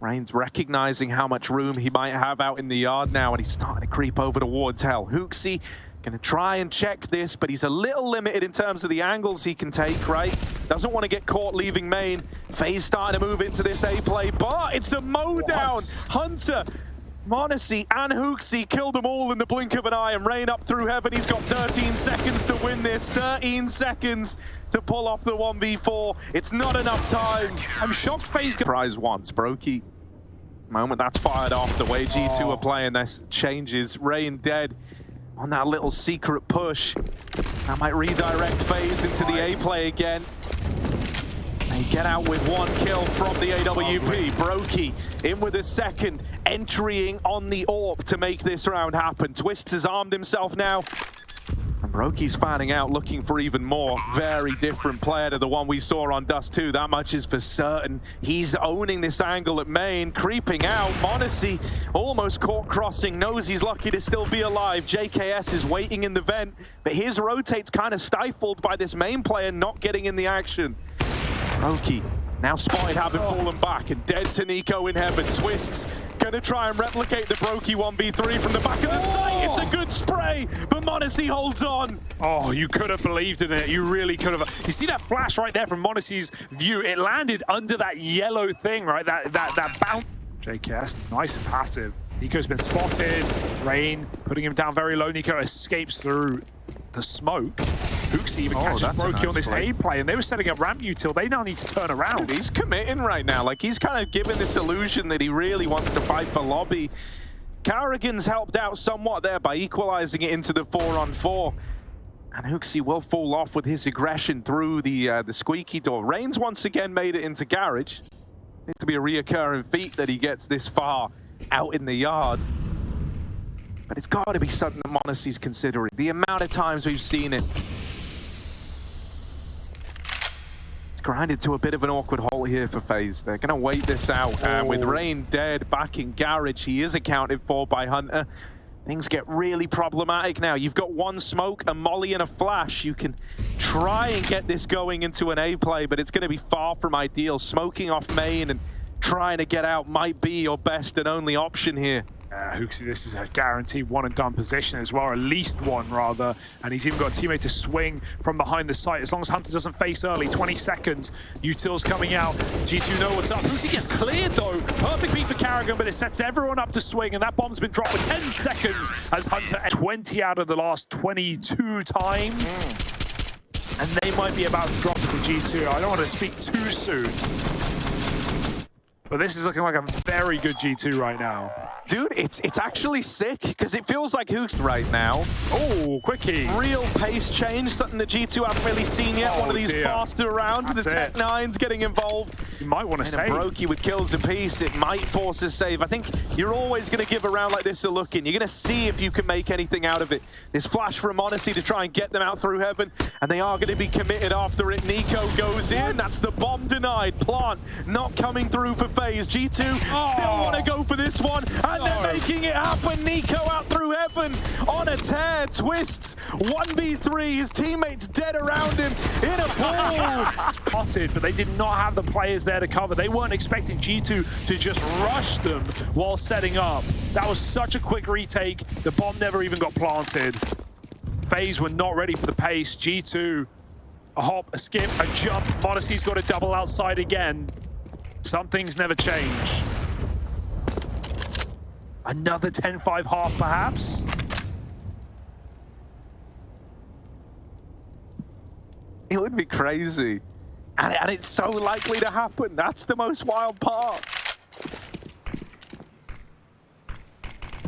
Rain's recognizing how much room he might have out in the yard now, and he's starting to creep over towards Hell. Hooksy gonna try and check this, but he's a little limited in terms of the angles he can take, right? Doesn't want to get caught leaving main. FaZe starting to move into this A play, but it's a mow down. Hunter, Monacy, and Hooksy killed them all in the blink of an eye, and Rain up through heaven. He's got 13 seconds to win this. 13 seconds to pull off the 1v4. It's not enough time. I'm shocked FaZe... Prize once. Brokey, moment that's fired off. The way G2 are playing this changes. Rain dead on that little secret push. That might redirect FaZe into the A play again. They get out with 1 kill from the AWP. Brokey in with a second, entering on the AWP to make this round happen. Twist has armed himself now. And Brokey's fanning out, looking for even more. Very different player to the one we saw on Dust 2. That much is for certain. He's owning this angle at main, creeping out. Monacy almost caught crossing, knows he's lucky to still be alive. JKS is waiting in the vent, but his rotate's kind of stifled by this main player not getting in the action. Brokey now spotted, having fallen back, and dead to niko in heaven. Twists gonna try and replicate the Brokey 1v3 from the back of the site. It's a good spray, but Monacy holds on. Oh, you could have believed in it. You really could have. You see that flash right there from Monacy's view? It landed under that yellow thing, right? That bounce. JKS, nice and passive. niko's been spotted. Rain putting him down very low. niko escapes through the smoke. Hooksy even catches Brokey on this A play, and they were setting up ramp util. They now need to turn around. Dude, he's committing right now. Like, he's kind of given this illusion that he really wants to fight for lobby. Carrigan's helped out somewhat there by equalizing it into the 4-on-4. And Hooksy will fall off with his aggression through the squeaky door. Rain's once again made it into Garage. Needs to be a reoccurring feat that he gets this far out in the yard. But it's got to be something that Monacy's considering. The amount of times we've seen it. It's grinded to a bit of an awkward hole here for FaZe. They're going to wait this out. And with Rain dead back in Garage, he is accounted for by Hunter. Things get really problematic now. You've got 1 smoke, a molly, and a flash. You can try and get this going into an A play, but it's going to be far from ideal. Smoking off main and trying to get out might be your best and only option here. Hooksy, this is a guaranteed one-and-done position as well, or at least one, rather. And he's even got a teammate to swing from behind the site. As long as Hunter doesn't face early, 20 seconds. Util's coming out. G2 know what's up. Hooksy gets cleared, though. Perfect beat for Carrigan, but it sets everyone up to swing, and that bomb's been dropped with 10 seconds as Hunter 20 out of the last 22 times. And they might be about to drop it to G2. I don't want to speak too soon. But this is looking like a very good G2 right now. Dude, it's actually sick, because it feels like Hooks right now. Oh, quickie. Real pace change, something that G2 haven't really seen yet. One of these faster rounds, and the Tech 9's getting involved. You might want to save. Brokey with kills apiece, it might force a save. I think you're always going to give a round like this a look in. You're going to see if you can make anything out of it. This flash from Odyssey to try and get them out through heaven, and they are going to be committed after it. niko goes in, that's the bomb denied. Plant not coming through for FaZe. G2 still want to go for this one, and they're making it happen. niko out through heaven on a tear. Twists 1v3, his teammates dead around him in a pool. Spotted, but they did not have the players there to cover. They weren't expecting G2 to just rush them while setting up. That was such a quick retake. The bomb never even got planted. FaZe were not ready for the pace. G2, a hop, a skip, a jump. Odyssey's got a double outside again. Some things never change. Another 10-5 half, perhaps? It would be crazy. And it's so likely to happen. That's the most wild part.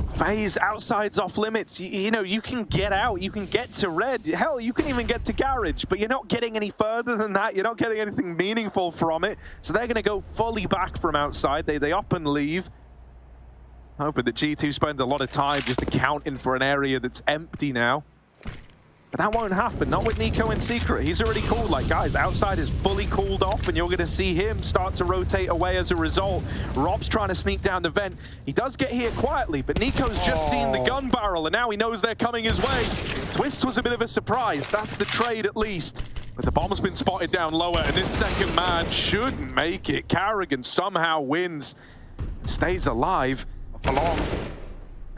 FaZe outside's off limits. You know, you can get out, you can get to red. Hell, you can even get to garage, but you're not getting any further than that. You're not getting anything meaningful from it. So they're going to go fully back from outside. They up and leave. Hoping that G2 spend a lot of time just accounting for an area that's empty now. But that won't happen, not with niko in secret. He's already cooled, like, guys, outside is fully cooled off, and you're going to see him start to rotate away as a result. Rob's trying to sneak down the vent. He does get here quietly, but niko's just seen the gun barrel, and now he knows they're coming his way. Twist was a bit of a surprise. That's the trade, at least. But the bomb's been spotted down lower, and this second man shouldn't make it. Carrigan somehow wins, stays alive for long.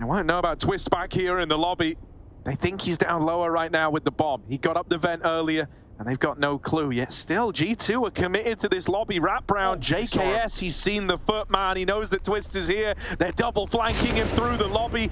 I won't know about Twist back here in the lobby. They think he's down lower right now with the bomb. He got up the vent earlier, and they've got no clue. Yet still, G2 are committed to this lobby wrap round. JKS, he's seen the foot, man. He knows that Twist is here. They're double flanking him through the lobby.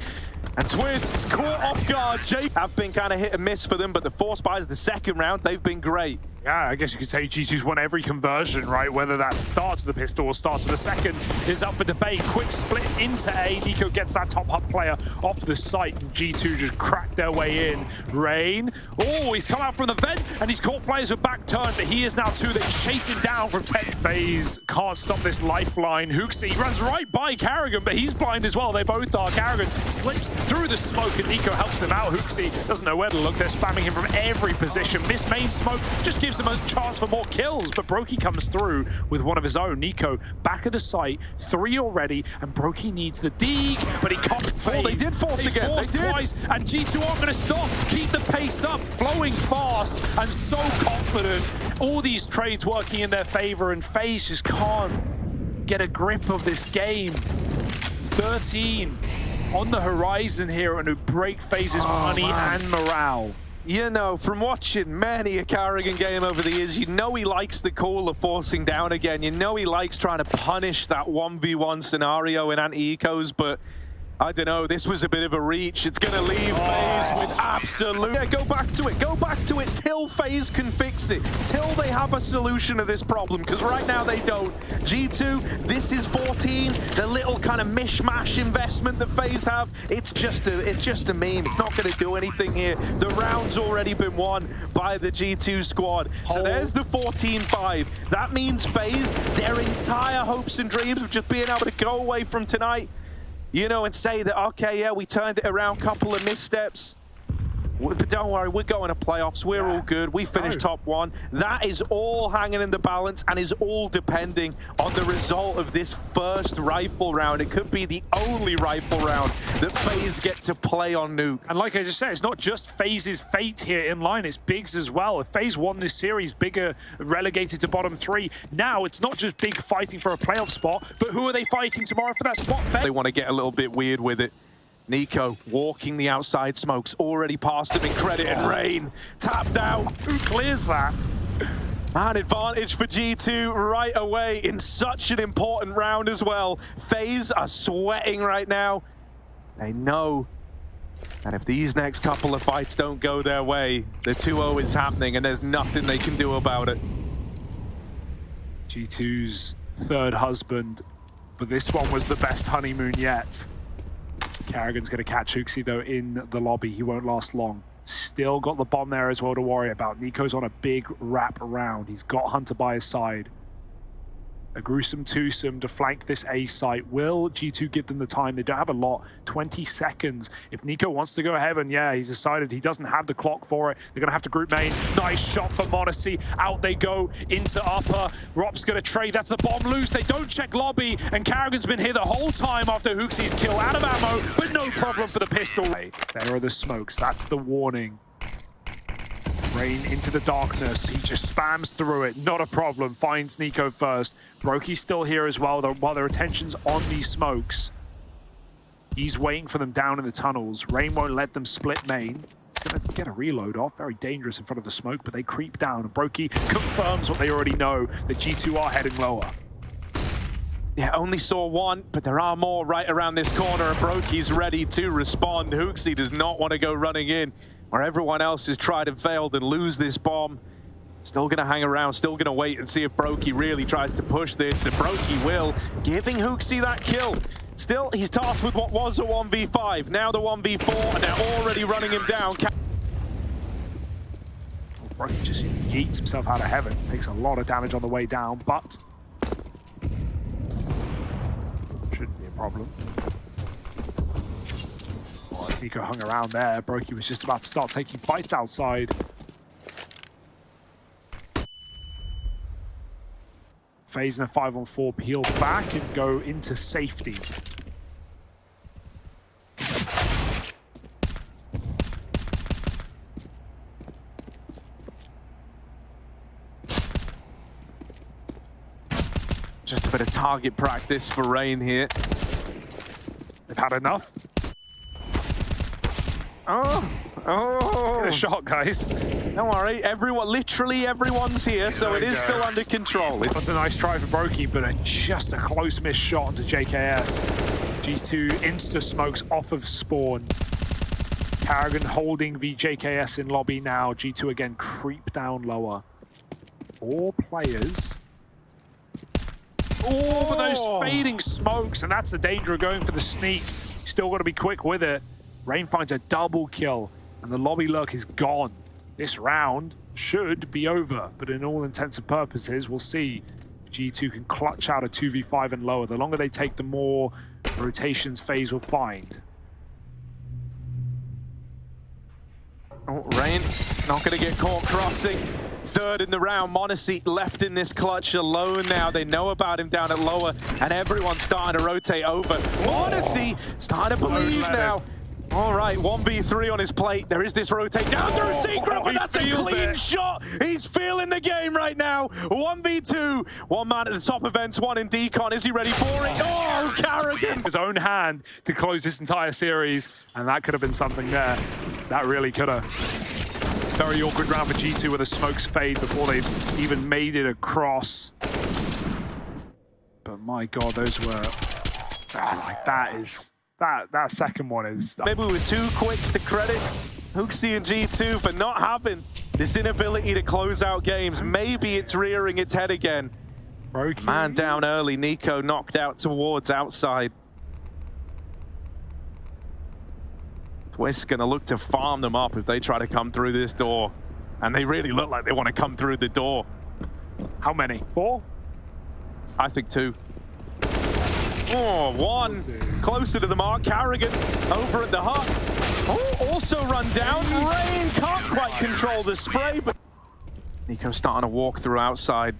And Twist's caught off guard. Have been kind of hit and miss for them, but the force buys the second round, they've been great. Yeah, I guess you could say G2's won every conversion, right? Whether that starts with the pistol or starts with the second is up for debate. Quick split into A. niko gets that top hub player off the site, and G2 just cracked their way in. Rain. Oh, he's come out from the vent, and he's caught players with back turn, but he is now two. They chase him down from 10. FaZe can't stop this lifeline. Hooksy runs right by Carrigan, but he's blind as well. They both are. Carrigan slips through the smoke, and niko helps him out. Hooksy doesn't know where to look. They're spamming him from every position. Miss main smoke just gives him a chance for more kills, but Brokey comes through with one of his own. niko back at the site, 3 already, and Brokey needs the dig, but he can't. Oh, they did force again. They did twice, and G2 aren't going to stop. Keep the pace up, flowing fast, and so confident. All these trades working in their favor, and FaZe just can't get a grip of this game. 13 on the horizon here, and it break FaZe's money and morale. You know, from watching many a Carrigan game over the years, you know he likes the call of forcing down again. You know he likes trying to punish that 1v1 scenario in anti-ecos, but I don't know, this was a bit of a reach. It's going to leave FaZe with absolute... Yeah, go back to it till FaZe can fix it, till they have a solution to this problem, because right now they don't. G2, this is 14, the little kind of mishmash investment that FaZe have, it's just a meme. It's not going to do anything here. The round's already been won by the G2 squad. So there's the 14-5. That means FaZe, their entire hopes and dreams of just being able to go away from tonight, you know, and say that, okay, yeah, we turned it around, couple of missteps. But don't worry, we're going to playoffs. We're all good. We finished top 1. That is all hanging in the balance and is all depending on the result of this first rifle round. It could be the only rifle round that FaZe get to play on Nuke. And like I just said, it's not just FaZe's fate here in line, it's Big's as well. If FaZe won this series, Big are relegated to bottom 3. Now, it's not just Big fighting for a playoff spot, but who are they fighting tomorrow for that spot? They want to get a little bit weird with it. niko walking the outside smokes, already past him in credit, and Rain tapped out. Who clears that? An advantage for G2 right away in such an important round as well. FaZe are sweating right now. They know that if these next couple of fights don't go their way, the 2-0 is happening and there's nothing they can do about it. G2's third husband, but this one was the best honeymoon yet. Carrigan's going to catch xantares though in the lobby. He won't last long. Still got the bomb there as well to worry about. niko's on a big wrap around. He's got Hunter by his side. A gruesome twosome to flank this A site. Will G2 give them the time? They don't have a lot. 20 seconds. If niko wants to go heaven, yeah, he's decided he doesn't have the clock for it. They're going to have to group main. Nice shot for Modesty. Out they go into upper. Rop's going to trade. That's the bomb loose. They don't check lobby. And Carrigan's been here the whole time after xantares' kill. Out of ammo, but no problem for the pistol. There are the smokes. That's the warning. Rain into the darkness. He just spams through it. Not a problem. Finds niko first. Broky's still here as well, though, while their attention's on these smokes. He's waiting for them down in the tunnels. Rain won't let them split main. He's going to get a reload off. Very dangerous in front of the smoke, but they creep down. And Broky confirms what they already know, that G2 are heading lower. Yeah, only saw one, but there are more right around this corner, and Broky's ready to respond. xantares does not want to go running in where everyone else has tried and failed and lose this bomb. Still going to hang around, still going to wait and see if Broky really tries to push this, and Broky will, giving xantares that kill. Still, he's tasked with what was a 1v5, now the 1v4, and they're already running him down. Broky just yeets himself out of heaven, takes a lot of damage on the way down, but shouldn't be a problem. niko hung around there. Broky was just about to start taking fights outside. FaZe in a 5-on-4 peel back and go into safety. Just a bit of target practice for Rain here. They've had enough. Oh. Get a shot, guys. Don't worry, literally everyone's here, so it is still under control. That's a nice try for Broky, but just a close miss shot onto JKS. G2 insta-smokes off of spawn. Carrigan holding the JKS in lobby now. G2 again creep down lower. 4 players. Oh, but those fading smokes, and that's the danger of going for the sneak. Still got to be quick with it. Rain finds a double kill, and the lobby lurk is gone. This round should be over, but in all intents and purposes, we'll see. G2 can clutch out a 2v5 and lower. The longer they take, the more rotations FaZe will find. Oh, Rain not going to get caught crossing. Third in the round, Modesty left in this clutch alone now. They know about him down at lower, and everyone's starting to rotate over. Modesty starting to believe now. All right, 1v3 on his plate. There is this rotate down through secret, but that's a clean shot. He's feeling the game right now. 1v2, one man at the top events, one in decon. Is he ready for it? Oh, Carrigan! His own hand to close this entire series, and that could have been something there. That really could have. Very awkward round for G2 where the smokes fade before they've even made it across. But my God, those were, like that is, that second one is... Maybe we were too quick to credit xantares and G2 for not having this inability to close out games. Maybe it's rearing its head again. Broky. Man down early, niko knocked out towards outside. Twist's gonna look to farm them up if they try to come through this door. And they really look like they want to come through the door. How many? 4? I think 2. Oh, 1. Closer to the mark. Carrigan over at the hut. Oh, also run down. Rain can't quite control the spray, but niko's starting to walk through outside.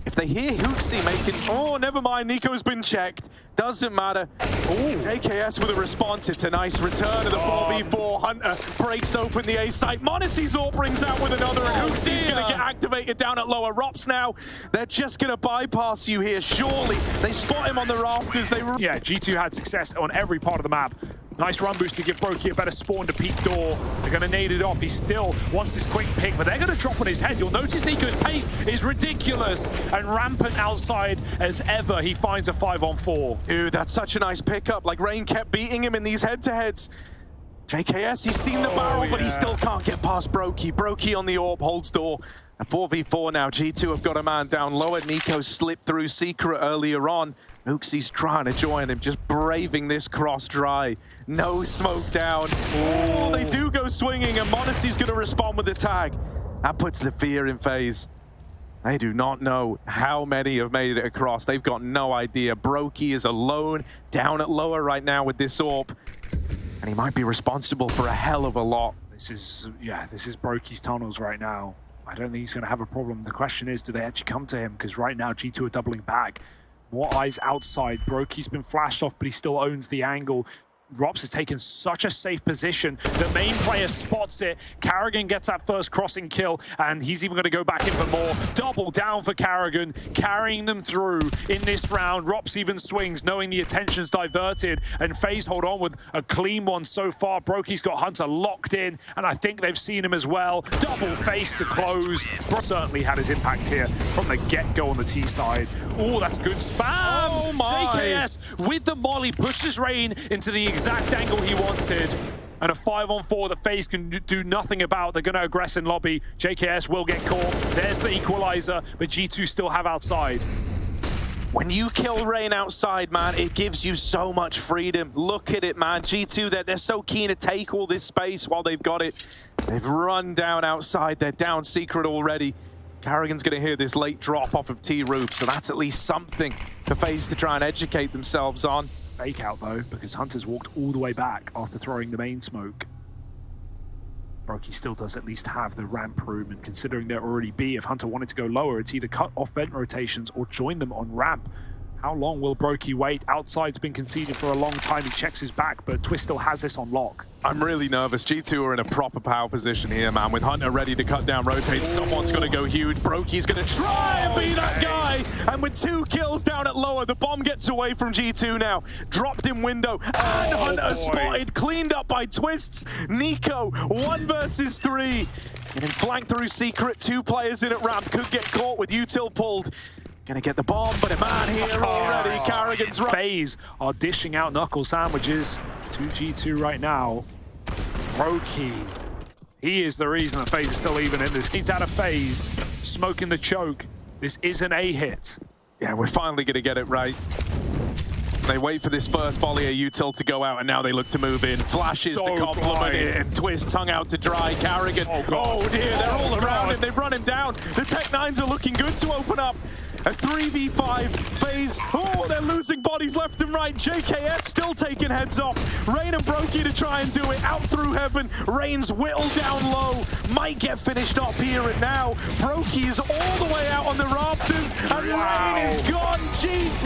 If they hear xantares making... Oh, never mind. niko's been checked. Doesn't matter. Oh, JKS with a response. It's a nice return of the 4v4. Hunter breaks open the A site. Modesty's all brings out with another, and xantares going to get activated down at lower. Rops now, they're just going to bypass you here, surely. They spot him on the rafters. Yeah, G2 had success on every part of the map. Nice run boost to give Broky a better spawn to peek door. They're going to nade it off. He still wants this quick pick, but they're going to drop on his head. You'll notice niko's pace is ridiculous and rampant outside as ever. He finds a 5-on-4. Dude, that's such a nice pickup. Like, Rain kept beating him in these head-to-heads. JKS, he's seen the barrel, but he still can't get past Broky. Broky on the orb, holds door. A 4v4 now. G2 have got a man down lower. niko slipped through secret earlier on. Ooksy's trying to join him, just braving this cross dry. No smoke down. Oh, they do go swinging, and Monacy's going to respond with the tag. That puts the fear in FaZe. They do not know how many have made it across. They've got no idea. Brokey is alone, down at lower right now with this AWP. And he might be responsible for a hell of a lot. This is Brokey's tunnels right now. I don't think he's going to have a problem. The question is, do they actually come to him? Because right now, G2 are doubling back. More eyes outside. Brokey's been flashed off, but he still owns the angle. Rops has taken such a safe position. The main player spots it. Carrigan gets that first crossing kill, and he's even going to go back in for more. Double down for Carrigan, carrying them through in this round. Rops even swings, knowing the attention's diverted, and FaZe hold on with a clean one so far. Brokey's got Hunter locked in, and I think they've seen him as well. Double face to close. Bro certainly had his impact here from the get-go on the T side. Oh, that's good spam! Oh my! JKS with the molly pushes Rain into the exact angle he wanted. And a 5-on-4 that FaZe can do nothing about. They're going to aggress in lobby. JKS will get caught. There's the equalizer, but G2 still have outside. When you kill Rain outside, man, it gives you so much freedom. Look at it, man. G2, they're so keen to take all this space while they've got it. They've run down outside. They're down secret already. Carrigan's going to hear this late drop off of T-Roof, so that's at least something for FaZe to try and educate themselves on. Fake out though, because Hunter's walked all the way back after throwing the main smoke. Brokey still does at least have the ramp room, and considering there already B, if Hunter wanted to go lower, it's either cut off vent rotations or join them on ramp. How long will Brokey wait? Outside's been conceded for a long time. He checks his back, but Twist still has this on lock. I'm really nervous. G2 are in a proper power position here, man. With Hunter ready to cut down rotates, someone's going to go huge. Brokey's going to try and be that guy. And with 2 kills down at lower, the bomb gets away from G2 now. Dropped in window. And Hunter spotted, cleaned up by Twists. niko, 1 versus 3. Getting flanked through secret. 2 players in at ramp. Could get caught with util pulled. Gonna get the bomb, but a man here already. Carrigan's right. FaZe are dishing out knuckle sandwiches to G2 right now. Brokey, he is the reason that FaZe is still even in this. He's out of FaZe, smoking the choke. This is an A hit. Yeah, we're finally gonna get it right. They wait for this first volley of util to go out, and now they look to move in. Flashes So to complement it, and Twist hung out to dry. Carrigan, oh dear, they're all around him. They've run him down. The Tech-9s are looking good to open up. A 3v5, FaZe, oh, they're losing bodies left and right. JKS still taking heads off. Rain and Brokey to try and do it. Out through heaven, Rain's whittled down low. Might get finished off here and now. Brokey is all the way out on the rafters, and Rain is gone. G2.